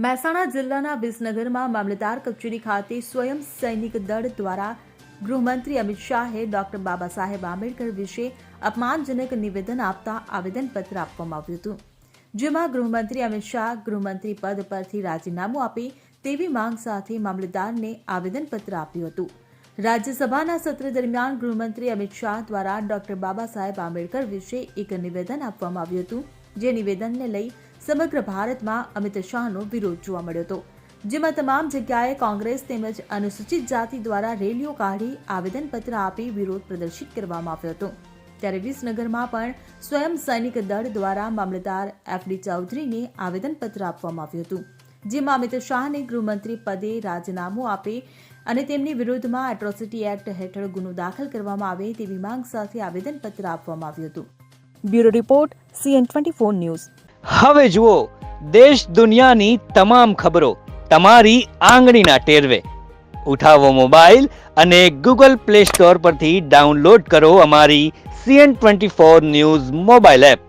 મહેસાણા જિલ્લાના વિસનગરમાં મામલતદાર કચેરી ખાતે સ્વયં સૈનિક દળ દ્વારા ગૃહમંત્રી અમિત શાહે ડોક્ટર બાબા સાહેબ આંબેડકર વિશે અપમાનજનક નિવેદન આપતા આવેદનપત્ર આપવામાં આવ્યું હતું, જેમાં ગૃહમંત્રી અમિત શાહ ગૃહમંત્રી પદ પરથી રાજીનામું આપે તેવી માંગ સાથે મામલતદારને આવેદનપત્ર આપ્યું હતું। રાજ્યસભાના સત્ર દરમિયાન ગૃહમંત્રી અમિત શાહ દ્વારા ડોક્ટર બાબા સાહેબ આંબેડકર વિશે એક નિવેદન આપવામાં આવ્યું હતું, જે નિવેદનને લઈ સમગ્ર ભારતમાં અમિત શાહનો વિરોધ જોવા મળ્યો હતો, જેમાં તમામ જગ્યાએ કોંગ્રેસ તેમજ અનુસૂચિત જાતિ દ્વારા રેલીઓ કાઢી આવેદનપત્ર આપી વિરોધ પ્રદર્શિત કરવામાં આવ્યો હતો। ત્યારે વિસનગરમાં પણ સ્વયં સૈનિક દળ દ્વારા મામલતદાર એફડી ચૌધરીને આવેદનપત્ર આપવામાં આવ્યું હતું, જેમાં અમિત શાહને ગૃહમંત્રી પદે રાજીનામું આપે અને તેમની વિરુદ્ધમાં એટ્રોસિટી એક્ટ હેઠળ ગુનો દાખલ કરવામાં આવે તેવી માંગ સાથે આવેદનપત્ર આપવામાં આવ્યું હતું। Bureau report CN24 news. હવે જુઓ દેશ દુનિયાની તમામ ખબરો તમારી આંગળીના ટેરવે। ઉઠાવો મોબાઈલ અને Google Play Store પરથી ડાઉનલોડ કરો અમારી CN24 ન્યૂઝ મોબાઈલ એપ।